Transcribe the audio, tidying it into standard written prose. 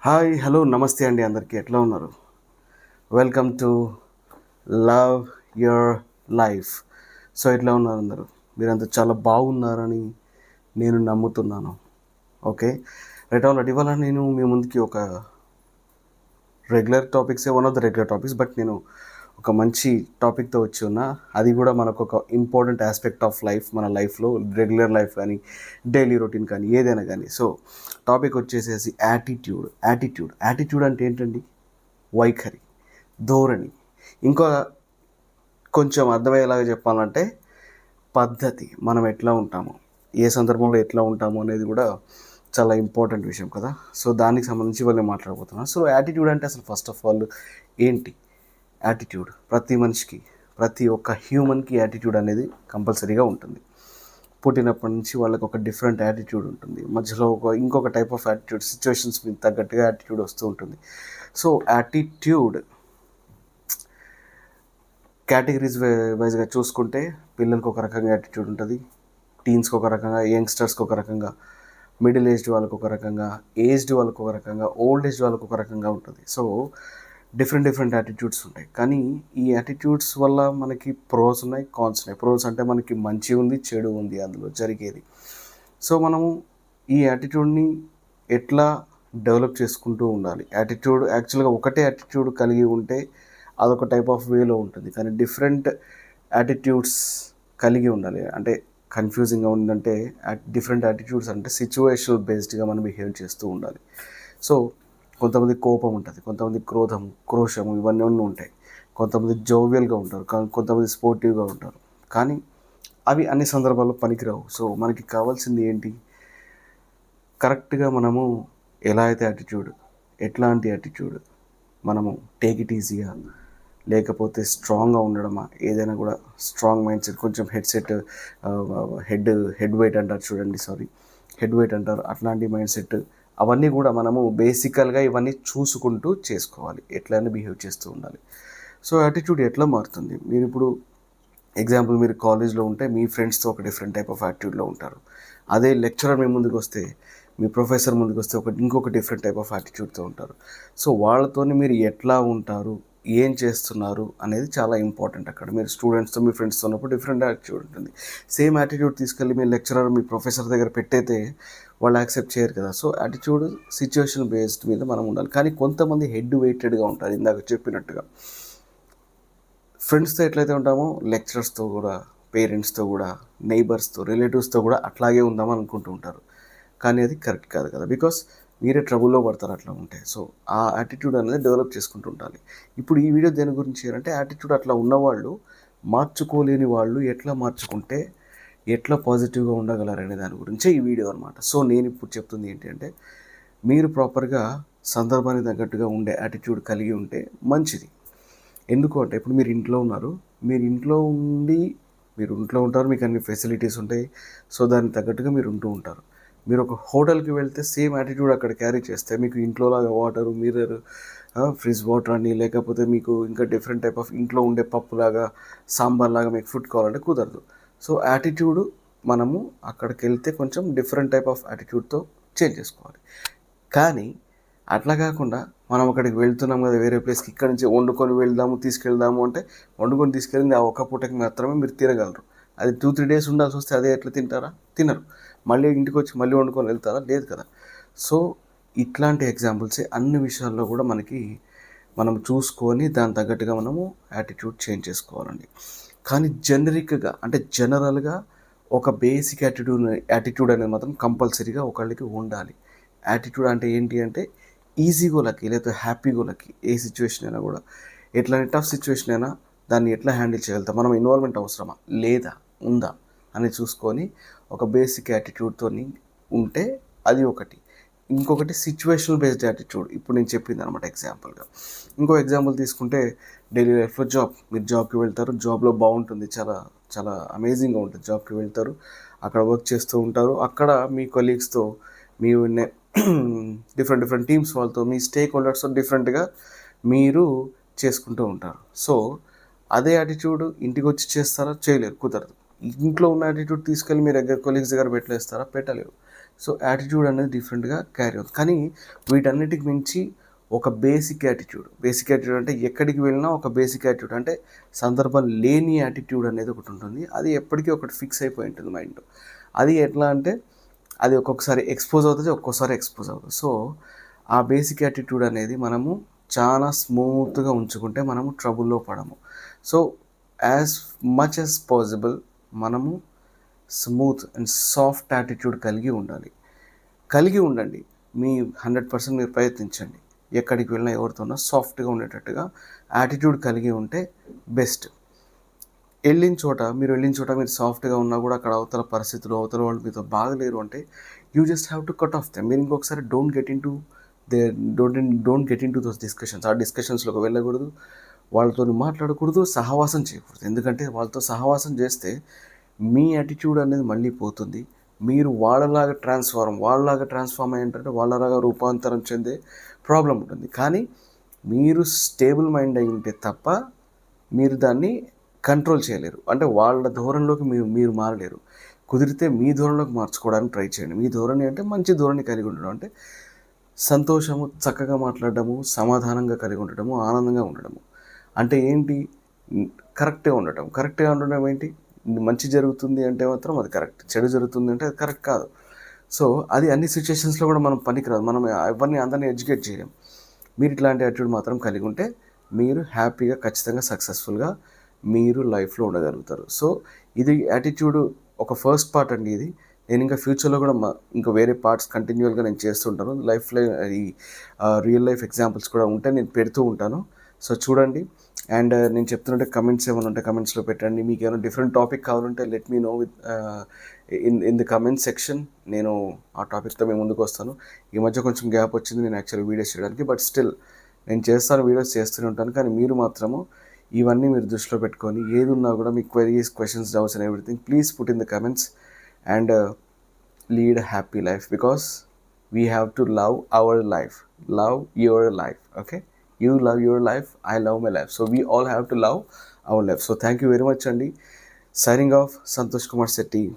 Hi hello నమస్తే అండి అందరికీ ఎట్లా ఉన్నారు? Welcome to love your life. So ఎట్లా ఉన్నారు అందరూ? మీరంతా చాలా బాగున్నారని నేను నమ్ముతున్నాను. Okay, right. ఆల్ ఇవాళ నేను మీ ముందుకి ఒక one of the regular topics, but నేను ఒక మంచి టాపిక్తో వచ్చి ఉన్నా. అది కూడా మనకు ఒక ఇంపార్టెంట్ ఆస్పెక్ట్ ఆఫ్ లైఫ్, మన లైఫ్లో రెగ్యులర్ లైఫ్ కానీ డైలీ రొటీన్ కానీ ఏదైనా కానీ. సో టాపిక్ వచ్చేసేసి యాటిట్యూడ్ అంటే ఏంటండి? వైఖరి, ధోరణి. ఇంకా కొంచెం అర్థమయ్యేలాగా చెప్పాలంటే పద్ధతి. మనం ఎట్లా ఉంటాము, ఏ సందర్భంలో ఎట్లా ఉంటాము అనేది కూడా చాలా ఇంపార్టెంట్ విషయం కదా. సో దానికి సంబంధించి వాళ్ళు మాట్లాడబోతున్నాను. సో యాటిట్యూడ్ అంటే అసలు ఫస్ట్ ఆఫ్ ఆల్ ఏంటి? యాటిట్యూడ్ ప్రతి మనిషికి, ప్రతి ఒక్క హ్యూమన్కి యాటిట్యూడ్ అనేది కంపల్సరీగా ఉంటుంది. పుట్టినప్పటి నుంచి వాళ్ళకి ఒక డిఫరెంట్ యాటిట్యూడ్ ఉంటుంది. మధ్యలో ఇంకొక టైప్ ఆఫ్ యాటిట్యూడ్, సిచ్యువేషన్స్ మీకు తగ్గట్టుగా యాటిట్యూడ్ వస్తూ ఉంటుంది. సో యాటిట్యూడ్ కేటగిరీస్ వైజ్గా చూసుకుంటే పిల్లలకు ఒక రకంగా యాటిట్యూడ్ ఉంటుంది, టీన్స్కి ఒక రకంగా, యంగ్స్టర్స్కి ఒక రకంగా, మిడిల్ ఏజ్డ్ వాళ్ళకు ఒక రకంగా, ఏజ్డ్ వాళ్ళకు ఒక రకంగా, ఓల్డ్ ఏజ్ వాళ్ళకు ఒక రకంగా ఉంటుంది. సో డిఫరెంట్ యాటిట్యూడ్స్ ఉంటాయి. కానీ ఈ యాటిట్యూడ్స్ వల్ల మనకి ప్రోస్ ఉన్నాయి, కాన్స్ ఉన్నాయి. ప్రోస్ అంటే మనకి మంచి ఉంది, చెడు ఉంది అందులో జరిగేది. సో మనము ఈ యాటిట్యూడ్ని ఎట్లా డెవలప్ చేసుకుంటూ ఉండాలి. యాటిట్యూడ్ యాక్చువల్గా ఒకటే యాటిట్యూడ్ కలిగి ఉంటే అదొక టైప్ ఆఫ్ వేలో ఉంటుంది. కానీ డిఫరెంట్ యాటిట్యూడ్స్ కలిగి ఉండాలి. అంటే కన్ఫ్యూజింగ్గా ఉందంటే డిఫరెంట్ యాటిట్యూడ్స్ అంటే సిచ్యువేషనల్ బేస్డ్గా మనం బిహేవ్ చేస్తూ ఉండాలి. సో కొంతమంది కోపం ఉంటుంది, కొంతమంది క్రోషము ఇవన్నీ ఉంటాయి. కొంతమంది జోవియల్గా ఉంటారు, కొంతమంది స్పోర్టివ్గా ఉంటారు. కానీ అవి అన్ని సందర్భాల్లో పనికిరావు. సో మనకి కావాల్సింది ఏంటి? కరెక్ట్గా మనము ఎలా అయితే ఎట్లాంటి యాటిట్యూడ్, మనము టేక్ ఇట్ ఈజీగా, లేకపోతే స్ట్రాంగ్గా ఉండడమా, ఏదైనా కూడా స్ట్రాంగ్ మైండ్ సెట్, కొంచెం హెడ్ వెయిట్ అంటారు చూడండి, హెడ్ వెయిట్ అంటారు, అట్లాంటి మైండ్ సెట్. అవన్నీ కూడా మనము బేసికల్గా ఇవన్నీ చూసుకుంటూ చేసుకోవాలి, ఎట్లయినా బిహేవ్ చేస్తూ ఉండాలి. సో యాటిట్యూడ్ ఎట్లా మారుతుంది? మీరు ఇప్పుడు ఎగ్జాంపుల్, మీరు కాలేజ్లో ఉంటే మీ ఫ్రెండ్స్తో ఒక డిఫరెంట్ టైప్ ఆఫ్ యాటిట్యూడ్లో ఉంటారు. అదే లెక్చరర్ మీ ముందుకు వస్తే, మీ ప్రొఫెసర్ ముందుకు వస్తే ఇంకొక డిఫరెంట్ టైప్ ఆఫ్ యాటిట్యూడ్తో ఉంటారు. సో వాళ్ళతోని మీరు ఎట్లా ఉంటారు, ఏం చేస్తున్నారు అనేది చాలా ఇంపార్టెంట్. అక్కడ మీరు స్టూడెంట్స్తో, మీ ఫ్రెండ్స్తో ఉన్నప్పుడు డిఫరెంట్ యాటిట్యూడ్ ఉంటుంది. సేమ్ యాటిట్యూడ్ తీసుకెళ్ళి మీ లెక్చరర్, మీ ప్రొఫెసర్ దగ్గర పెట్టయితే వాళ్ళు యాక్సెప్ట్ చేయరు కదా. సో యాటిట్యూడ్ సిచ్యువేషన్ బేస్డ్ మీద మనం ఉండాలి. కానీ కొంతమంది హెడ్ వెయిటెడ్గా ఉంటారు. ఇందాక చెప్పినట్టుగా ఫ్రెండ్స్తో ఎట్లయితే ఉంటామో లెక్చరర్స్తో కూడా, పేరెంట్స్తో కూడా, నైబర్స్తో, రిలేటివ్స్తో కూడా అట్లాగే ఉందామని అనుకుంటూ ఉంటారు. కానీ అది కరెక్ట్ కాదు కదా, బికాస్ మీరే ట్రబుల్లో పడతారు అట్లా ఉంటే. సో ఆ యాటిట్యూడ్ అనేది డెవలప్ చేసుకుంటూ ఉండాలి. ఇప్పుడు ఈ వీడియో దేని గురించి అంటే యాటిట్యూడ్ అట్లా ఉన్నవాళ్ళు, మార్చుకోలేని వాళ్ళు ఎట్లా మార్చుకుంటే ఎట్లా పాజిటివ్గా ఉండగలరనే దాని గురించే ఈ వీడియో అనమాట. సో నేను ఇప్పుడు చెప్తుంది ఏంటి అంటే, మీరు ప్రాపర్గా సందర్భానికి తగ్గట్టుగా ఉండే యాటిట్యూడ్ కలిగి ఉంటే మంచిది. ఎందుకు అంటే, ఇప్పుడు మీరు ఇంట్లో ఉన్నారు, మీరు ఇంట్లో ఉంటారు, మీకు అన్ని ఫెసిలిటీస్ ఉంటాయి. సో దానికి తగ్గట్టుగా మీరు ఉంటూ ఉంటారు. మీరు ఒక హోటల్కి వెళ్తే సేమ్ యాటిట్యూడ్ అక్కడ క్యారీ చేస్తే మీకు ఇంట్లోలాగా వాటరు, మిర్రర్, ఫ్రిడ్జ్ వాటర్ అని, లేకపోతే మీకు ఇంకా డిఫరెంట్ టైప్ ఆఫ్ ఇంట్లో ఉండే పప్పులాగా, సాంబార్ లాగా మీకు ఫుడ్ కావాలంటే కుదరదు. సో యాటిట్యూడ్ మనము అక్కడికి వెళ్తే కొంచెం డిఫరెంట్ టైప్ ఆఫ్ యాటిట్యూడ్తో చేంజ్ చేసుకోవాలి. కానీ అట్లా కాకుండా మనం అక్కడికి వెళ్తున్నాం కదా వేరే ప్లేస్కి, ఇక్కడ నుంచి వండుకొని తీసుకెళ్దాము అంటే, వండుకొని తీసుకెళ్ళింది ఆ ఒక్క పూటకి మాత్రమే మీరు తినగలరు. అది 2-3 డేస్ ఉండాల్సి వస్తే అదే ఎట్లా తింటారా? తినరు. మళ్ళీ ఇంటికి వచ్చి మళ్ళీ వండుకొని వెళ్తారా? లేదు కదా. సో ఇట్లాంటి ఎగ్జాంపుల్సే అన్ని విషయాల్లో కూడా మనం చూసుకొని దాని తగ్గట్టుగా మనము యాటిట్యూడ్ చేంజ్ చేసుకోవాలండి. కానీ జనరల్గా ఒక బేసిక్ యాటిట్యూడ్ అనేది మాత్రం కంపల్సరీగా ఒకళ్ళకి ఉండాలి. యాటిట్యూడ్ అంటే ఏంటి అంటే, ఈజీగోలకి లేదా హ్యాపీగోలకి, ఏ సిచ్యువేషన్ అయినా కూడా, ఎట్లాంటి టఫ్ సిచ్యువేషన్ అయినా దాన్ని ఎట్లా హ్యాండిల్ చేయగలుగుతాం, మనం ఇన్వాల్వ్మెంట్ అవసరమా లేదా ఉందా అని చూసుకొని ఒక బేసిక్ యాటిట్యూడ్తో ఉంటే అది ఒకటి. ఇంకొకటి సిచ్యువేషనల్ బేస్డ్ యాటిట్యూడ్. ఇప్పుడు నేను చెప్పింది అనమాట ఎగ్జాంపుల్గా. ఇంకో ఎగ్జాంపుల్ తీసుకుంటే, డైలీ లైఫ్లో మీరు జాబ్కి వెళ్తారు, జాబ్లో బాగుంటుంది, చాలా చాలా అమేజింగ్గా ఉంటుంది. జాబ్కి వెళ్తారు, అక్కడ వర్క్ చేస్తూ ఉంటారు, అక్కడ మీ కొలీగ్స్తో, మీ డిఫరెంట్ టీమ్స్ వాళ్ళతో, మీ స్టేక్ హోల్డర్స్తో డిఫరెంట్గా మీరు చేసుకుంటూ ఉంటారు. సో అదే యాటిట్యూడ్ ఇంటికి వచ్చి చేస్తారా? చేయలేరు, కుదరదు. ఇంట్లో ఉన్న యాటిట్యూడ్ తీసుకెళ్ళి మీ కొలీగ్స్ దగ్గర పెట్టలేస్తారా? పెట్టలేరు. సో యాటిట్యూడ్ అనేది డిఫరెంట్గా క్యారీ అవుతుంది. కానీ వీటన్నిటికి మించి ఒక బేసిక్ యాటిట్యూడ్ అంటే ఎక్కడికి వెళ్ళినా ఒక బేసిక్ యాటిట్యూడ్ అంటే సందర్భం లేని యాటిట్యూడ్ అనేది ఒకటి ఉంటుంది. అది ఎప్పటికీ ఒకటి ఫిక్స్ అయిపోయి ఉంటుంది మైండ్లో. అది ఎట్లా అంటే అది ఒక్కొక్కసారి ఎక్స్పోజ్ అవుతుంది, ఒక్కోసారి ఎక్స్పోజ్ అవుతుంది. సో ఆ బేసిక్ యాటిట్యూడ్ అనేది మనము చాలా స్మూత్గా ఉంచుకుంటే మనము ట్రబుల్లో పడము. So as much as possible మనము స్మూత్ అండ్ సాఫ్ట్ యాటిట్యూడ్ కలిగి ఉండండి. మీ 100% మీరు ప్రయత్నించండి. ఎక్కడికి వెళ్ళినా ఎవరితోనో సాఫ్ట్గా ఉండేటట్టుగా యాటిట్యూడ్ కలిగి ఉంటే బెస్ట్. మీరు వెళ్ళిన చోట మీరు సాఫ్ట్గా ఉన్నా కూడా అక్కడ అవతల పరిస్థితులు, అవతల వాళ్ళు మీతో బాగలేరు అంటే you just have to cut off them. మీరు ఇంకొకసారి don't get in to those discussions. ఆ డిస్కషన్స్లోకి వెళ్ళకూడదు, వాళ్ళతో మాట్లాడకూడదు, సహవాసం చేయకూడదు. ఎందుకంటే వాళ్ళతో సహవాసం చేస్తే మీ యాటిట్యూడ్ అనేది మళ్ళీ పోతుంది. మీరు వాళ్ళలాగా ట్రాన్స్ఫార్మ్ అయ్యేంటే వాళ్ళలాగా రూపాంతరం చెందే ప్రాబ్లం ఉంటుంది. కానీ మీరు స్టేబుల్ మైండ్ అయి ఉంటే తప్ప మీరు దాన్ని కంట్రోల్ చేయలేరు. అంటే వాళ్ళ ధోరణిలోకి మీరు మారలేరు. కుదిరితే మీ ధోరణిలోకి మార్చుకోవడానికి ట్రై చేయండి. మీ ధోరణి అంటే మంచి ధోరణి కలిగి ఉండడం, అంటే సంతోషము, చక్కగా మాట్లాడడము, సమాధానంగా కలిగి ఉండడము, ఆనందంగా ఉండడము. అంటే ఏంటి? కరెక్ట్గా ఉండడం ఏంటి? మంచి జరుగుతుంది అంటే మాత్రం అది కరెక్ట్, చెడు జరుగుతుంది అంటే అది కరెక్ట్ కాదు. సో అది అన్ని సిచ్యుయేషన్స్లో కూడా మనం పనికిరాదు. మనం ఎవరిని అందరినీ ఎడ్యుకేట్ చేయలేం. మీరు ఇట్లాంటి యాటిట్యూడ్ మాత్రం కలిగి ఉంటే మీరు హ్యాపీగా, ఖచ్చితంగా సక్సెస్ఫుల్గా మీరు లైఫ్లో ఉండగలుగుతారు. సో ఇది యాటిట్యూడ్ ఒక ఫస్ట్ పార్ట్ అండి. ఇది నేను ఇంకా ఫ్యూచర్లో కూడా ఇంకా వేరే పార్ట్స్ కంటిన్యూల్గా నేను చేస్తుంటాను. లైఫ్లో ఈ రియల్ లైఫ్ ఎగ్జాంపుల్స్ కూడా ఉంటే నేను పెడుతూ ఉంటాను. సో చూడండి. అండ్ నేను చెప్తుంటే కమెంట్స్ ఏమైనా ఉంటే కమెంట్స్లో పెట్టండి. మీకు ఏమైనా డిఫరెంట్ టాపిక్ కావాలంటే let me know in the comment section. నేను ఆ టాపిక్తో మేము ముందుకు వస్తాను. ఈ మధ్య కొంచెం గ్యాప్ వచ్చింది నేను యాక్చువల్గా వీడియోస్ చేయడానికి, బట్ స్టిల్ నేను వీడియోస్ చేస్తూనే ఉంటాను. కానీ మీరు మాత్రము ఇవన్నీ మీరు దృష్టిలో పెట్టుకొని ఏది ఉన్నా కూడా మీ queries, questions, doubts and everything please put in the comments and lead a happy life, because we have to love our life, love your life. Okay, you love your life, I love my life, so we all have to love our life. So thank you very much, Andy. Signing off, Santosh Kumar Sethi.